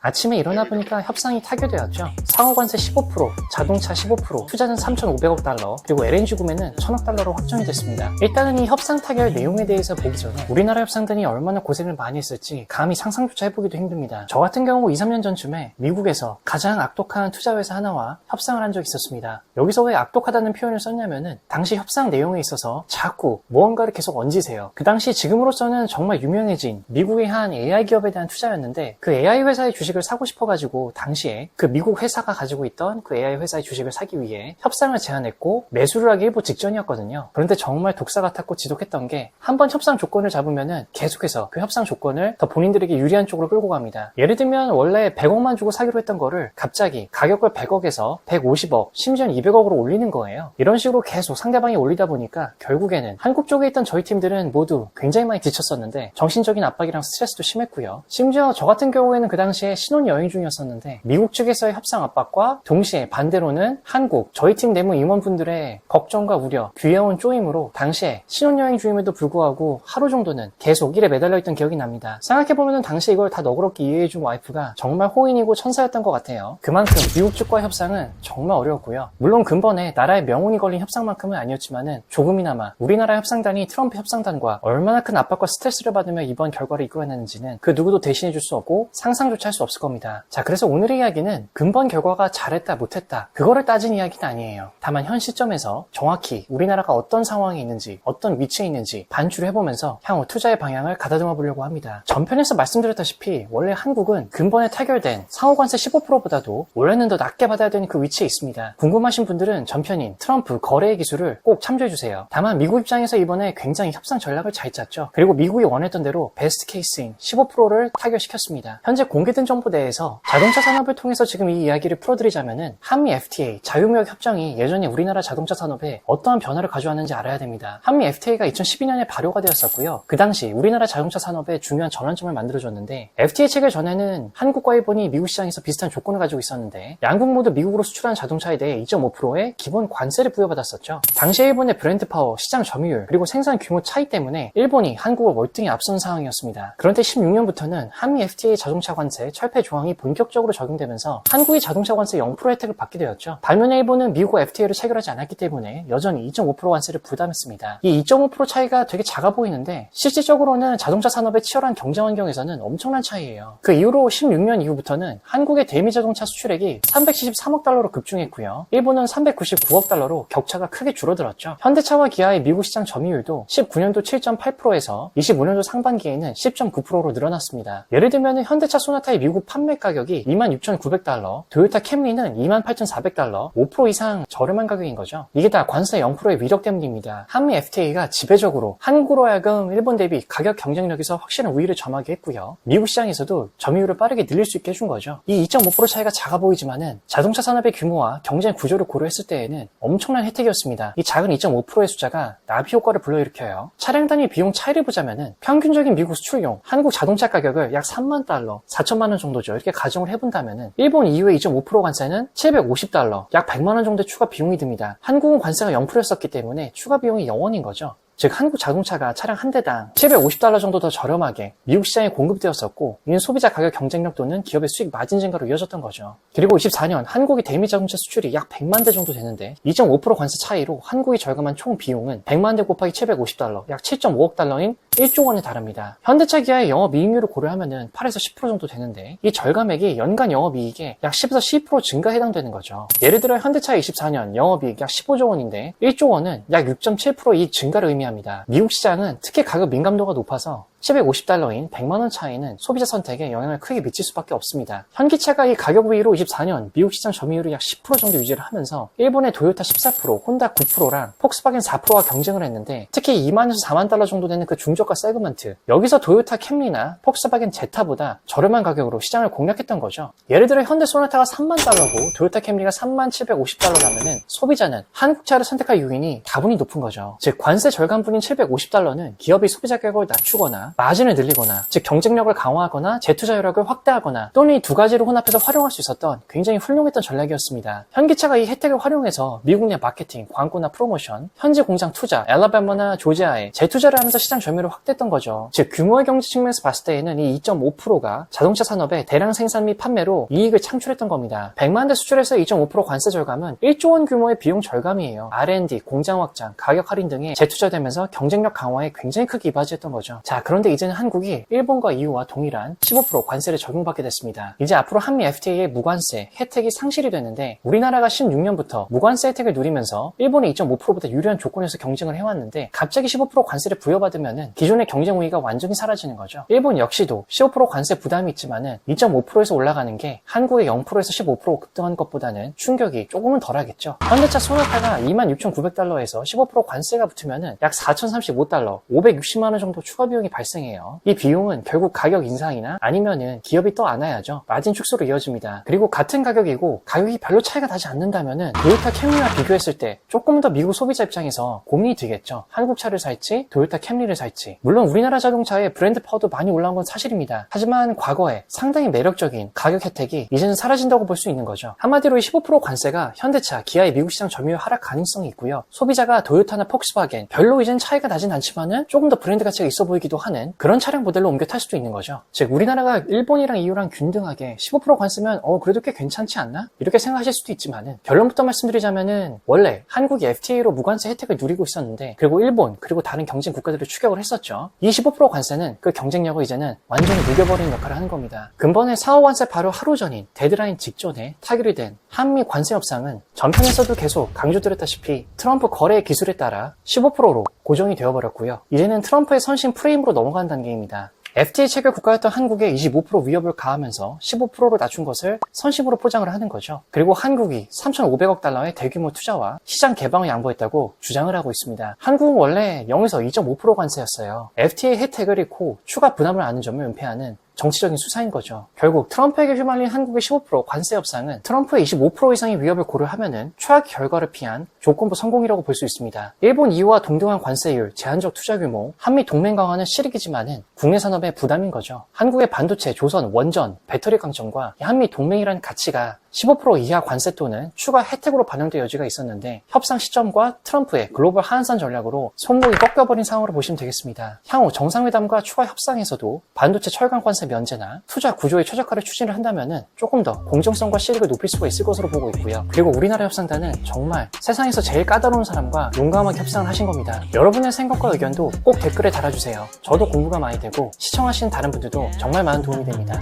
아침에 일어나 보니까 협상이 타결되었죠. 상호관세 15%, 자동차 15%, 투자는 3,500억 달러, 그리고 LNG 구매는 1,000억 달러로 확정이 됐습니다. 일단은 이 협상 타결 내용에 대해서 보기 전에 우리나라 협상단이 얼마나 고생을 많이 했을지 감히 상상조차 해보기도 힘듭니다. 저 같은 경우 2, 3년 전쯤에 미국에서 가장 악독한 투자회사 하나와 협상을 한 적이 있었습니다. 여기서 왜 악독하다는 표현을 썼냐면은 당시 협상 내용에 있어서 자꾸 무언가를 계속 얹으세요. 그 당시 지금으로서는 정말 유명해진 미국의 한 AI 기업에 대한 투자였는데 그 AI 회사의 주식을 사고 싶어가지고 당시에 그 미국 회사가 가지고 있던 그 AI 회사의 주식을 사기 위해 협상을 제안했고 매수를 하기 일부 직전이었거든요. 그런데 정말 독사 같았고 지독했던 게 한 번 협상 조건을 잡으면은 계속해서 그 협상 조건을 더 본인들에게 유리한 쪽으로 끌고 갑니다. 예를 들면 원래 100억만 주고 사기로 했던 거를 갑자기 가격을 100억에서 150억, 심지어는 200억으로 올리는 거예요. 이런 식으로 계속 상대방이 올리다 보니까 결국에는 한국 쪽에 있던 저희 팀들은 모두 굉장히 많이 지쳤었는데 정신적인 압박이랑 스트레스도 심했고요. 심지어 저 같은 경우에는 그 당시에 신혼여행 중이었었는데 미국 측에서의 협상 압박과 동시에 반대로는 한국, 저희 팀 내부 임원분들의 걱정과 우려, 귀여운 쪼임으로 당시에 신혼여행 중임에도 불구하고 하루 정도는 계속 일에 매달려 있던 기억이 납니다. 생각해보면 당시에 이걸 다 너그럽게 이해해준 와이프가 정말 호인이고 천사였던 것 같아요. 그만큼 미국 측과의 협상은 정말 어려웠고요. 물론 근본에 나라의 명운이 걸린 협상만큼은 아니었지만은 조금이나마 우리나라 협상단이 트럼프 협상단과 얼마나 큰 압박과 스트레스를 받으며 이번 결과를 이끌어내는지는 그 누구도 대신해줄 수 없고 상상조차 할 수 없을 겁니다. 자, 그래서 오늘의 이야기는 근본 결과가 잘했다 못했다 그거를 따진 이야기는 아니에요. 다만 현 시점에서 정확히 우리나라가 어떤 상황에 있는지 어떤 위치에 있는지 반추를 해보면서 향후 투자의 방향을 가다듬어 보려고 합니다. 전편에서 말씀드렸다시피 원래 한국은 근본에 타결된 상호관세 15%보다도 원래는 더 낮게 받아야 되는 그 위치에 있습니다. 궁금하신 분들은 전편인 트럼프 거래의 기술을 꼭 참조해주세요. 다만 미국 입장에서 이번에 굉장히 협상 전략을 잘 짰죠. 그리고 미국이 원했던 대로 베스트 케이스인 15%를 타결시켰습니다. 현재 공개된 정보 내에서 자동차 산업을 통해서 지금 이 이야기를 풀어드리자면은 한미 FTA 자유무역 협정이 예전에 우리나라 자동차 산업에 어떠한 변화를 가져왔는지 알아야 됩니다. 한미 FTA가 2012년에 발효가 되었었고요. 그 당시 우리나라 자동차 산업에 중요한 전환점을 만들어줬는데 FTA 체결 전에는 한국과 일본이 미국 시장에서 비슷한 조건을 가지고 있었는데 양국 모두 미국으로 수출하는 자동차에 대해 2.5%의 기본 관세를 부여받았었죠. 당시 일본의 브랜드 파워, 시장 점유율, 그리고 생산 규모 차이 때문에 일본이 한국을 월등히 앞선 상황이었습니다. 그런데 16년부터는 한미 FTA 자동차 관세 철폐 조항이 본격적으로 적용되면서 한국이 자동차 관세 0% 혜택을 받게 되었죠. 반면에 일본은 미국과 FTA를 체결하지 않았기 때문에 여전히 2.5% 관세를 부담했습니다. 이 2.5% 차이가 되게 작아 보이는데 실질적으로는 자동차 산업의 치열한 경쟁 환경에서는 엄청난 차이예요. 그 이후로 16년 이후부터는 한국의 대미 자동차 수출액이 373억 달러로 급증했고요. 일본은 399억 달러로 격차가 크게 줄어들었죠. 현대차와 기아의 미국 시장 점유율도 19년도 7.8%에서 25년도 상반기에는 10.9%로 늘어났습니다. 예를 들면 현대차 소나타의 미국 판매 가격이 26,900달러, 토요타 캠리는 28,400달러, 5% 이상 저렴한 가격인 거죠. 이게 다 관세 0%의 위력 때문입니다. 한미 FTA가 지배적으로 한국으로 하여금 일본 대비 가격 경쟁력에서 확실한 우위를 점하게 했고요. 미국 시장에서도 점유율을 빠르게 늘릴 수 있게 해준 거죠. 이 2.5% 차이가 작아 보이지만은 자동차 산업의 규모와 경쟁 구조를 고려했을 때에는 엄청난 혜택이었습니다. 이 작은 2.5%의 숫자가 나비 효과를 불러일으켜요. 차량 단위 비용 차이를 보자면은 평균적인 미국 수출용 한국 자동차 가격을 약 3만 달러, 4천만 원 정도죠. 이렇게 가정을 해본다면은 일본 이후의 2.5% 관세는 750달러, 약 100만 원 정도의 추가 비용이 듭니다. 한국은 관세가 0%였었기 때문에 추가 비용이 0원인 거죠. 즉 한국 자동차가 차량 한 대당 750달러 정도 더 저렴하게 미국 시장에 공급되었었고 이는 소비자 가격 경쟁력 또는 기업의 수익 마진 증가로 이어졌던 거죠. 그리고 24년 한국이 대미 자동차 수출이 약 100만 대 정도 되는데 2.5% 관세 차이로 한국이 절감한 총 비용은 100만 대 곱하기 750달러, 약 7.5억 달러인 1조 원에 달합니다. 현대차 기아의 영업이익률을 고려하면은 8에서 10% 정도 되는데 이 절감액이 연간 영업이익에 약 10에서 12% 증가 해당되는 거죠. 예를 들어 현대차의 24년 영업이익 약 15조 원인데 1조 원은 약 6.7% 이익 증가를 의미합니다. 미국 시장은 특히 가격 민감도가 높아서 750달러인 100만원 차이는 소비자 선택에 영향을 크게 미칠 수밖에 없습니다. 현기차가 이 가격 우위로 24년 미국 시장 점유율을 약 10% 정도 유지를 하면서 일본의 도요타 14%, 혼다 9%랑 폭스바겐 4%와 경쟁을 했는데 특히 2만에서 4만 달러 정도 되는 그 중저가 세그먼트 여기서 도요타 캠리나 폭스바겐 제타보다 저렴한 가격으로 시장을 공략했던 거죠. 예를 들어 현대 소나타가 3만 달러고 도요타 캠리가 3만 750달러라면은 소비자는 한국차를 선택할 요인이 다분히 높은 거죠. 즉 관세 절감분인 750달러는 기업이 소비자 가격을 낮추거나 있습니다. 마진을 늘리거나, 즉 경쟁력을 강화하거나 재투자 여력을 확대하거나 또는 이 두 가지를 혼합해서 활용할 수 있었던 굉장히 훌륭했던 전략이었습니다. 현기차가 이 혜택을 활용해서 미국 내 마케팅, 광고나 프로모션, 현지 공장 투자, 알라바마나 조지아에 재투자를 하면서 시장 점유율을 확대했던 거죠. 즉 규모의 경제 측면에서 봤을 때에는 이 2.5%가 자동차 산업의 대량 생산 및 판매로 이익을 창출했던 겁니다. 100만 대 수출에서 2.5% 관세 절감은 1조 원 규모의 비용 절감이에요. R&D, 공장 확장, 가격 할인 등에 재투자되면서 경쟁력 강화에 굉장히 크게 이바지했던 거죠. 자, 그런데 이제는 한국이 일본과 EU와 동일한 15% 관세를 적용받게 됐습니다. 이제 앞으로 한미 FTA의 무관세 혜택이 상실이 되는데 우리나라가 16년부터 무관세 혜택을 누리면서 일본의 2.5%보다 유리한 조건에서 경쟁을 해왔는데 갑자기 15% 관세를 부여받으면은 기존의 경쟁 우위가 완전히 사라지는 거죠. 일본 역시도 15% 관세 부담이 있지만은 2.5%에서 올라가는 게 한국의 0%에서 15% 급등한 것보다는 충격이 조금은 덜하겠죠. 현대차 소나타가 26,900달러에서 15% 관세가 붙으면은 약 4,035달러, 560만 원 정도 추가 비용이 발생해요. 이 비용은 결국 가격 인상이나 아니면은 기업이 떠안아야죠. 마진 축소로 이어집니다. 그리고 같은 가격이고 가격이 별로 차이가 나지 않는다면은 도요타 캠리와 비교했을 때 조금 더 미국 소비자 입장에서 고민이 되겠죠. 한국 차를 살지 도요타 캠리를 살지. 물론 우리나라 자동차의 브랜드 파워도 많이 올라온 건 사실입니다. 하지만 과거에 상당히 매력적인 가격 혜택이 이제는 사라진다고 볼 수 있는 거죠. 한마디로 이 15% 관세가 현대차, 기아의 미국 시장 점유율 하락 가능성이 있고요. 소비자가 도요타나 폭스바겐 별로 이제는 차이가 나진 않지만은 조금 더 브랜드 가치가 있어 보이기도 하는 그런 차량 모델로 옮겨 탈 수도 있는 거죠. 즉 우리나라가 일본이랑 EU랑 균등하게 15% 관세면 그래도 꽤 괜찮지 않나? 이렇게 생각하실 수도 있지만은 결론부터 말씀드리자면은 원래 한국이 FTA로 무관세 혜택을 누리고 있었는데 그리고 일본 그리고 다른 경쟁 국가들을 추격을 했었죠. 이 15% 관세는 그 경쟁력을 이제는 완전히 녹여버리는 역할을 하는 겁니다. 근본에 4호 관세 바로 하루 전인 데드라인 직전에 타결이 된 한미 관세 협상은 전편에서도 계속 강조드렸다시피 트럼프 거래 기술에 따라 15%로 고정이 되어버렸고요. 이제는 트럼프의 선심 프레임으로 넘어가는 단계입니다. FTA 체결 국가였던 한국에 25% 위협을 가하면서 15%로 낮춘 것을 선심으로 포장을 하는 거죠. 그리고 한국이 3,500억 달러의 대규모 투자와 시장 개방을 양보했다고 주장을 하고 있습니다. 한국은 원래 0에서 2.5% 관세였어요. FTA 혜택을 잃고 추가 부담을 안는 점을 은폐하는 정치적인 수사인 거죠. 결국 트럼프에게 휘말린 한국의 15% 관세 협상은 트럼프의 25% 이상의 위협을 고려하면은 최악 결과를 피한 조건부 성공이라고 볼 수 있습니다. 일본 EU와 동등한 관세율, 제한적 투자 규모, 한미 동맹 강화는 실익이지만은 국내 산업의 부담인 거죠. 한국의 반도체, 조선, 원전, 배터리 강점과 한미 동맹이라는 가치가 15% 이하 관세 또는 추가 혜택으로 반영될 여지가 있었는데 협상 시점과 트럼프의 글로벌 하한선 전략으로 손목이 꺾여버린 상황으로 보시면 되겠습니다. 향후 정상회담과 추가 협상에서도 반도체 철강 관세 면제나 투자 구조의 최적화를 추진을 한다면은 조금 더 공정성과 실익을 높일 수가 있을 것으로 보고 있고요. 그리고 우리나라 협상단은 정말 세상에서 제일 까다로운 사람과 용감하게 협상을 하신 겁니다. 여러분의 생각과 의견도 꼭 댓글에 달아주세요. 저도 공부가 많이 되고 시청하시는 다른 분들도 정말 많은 도움이 됩니다.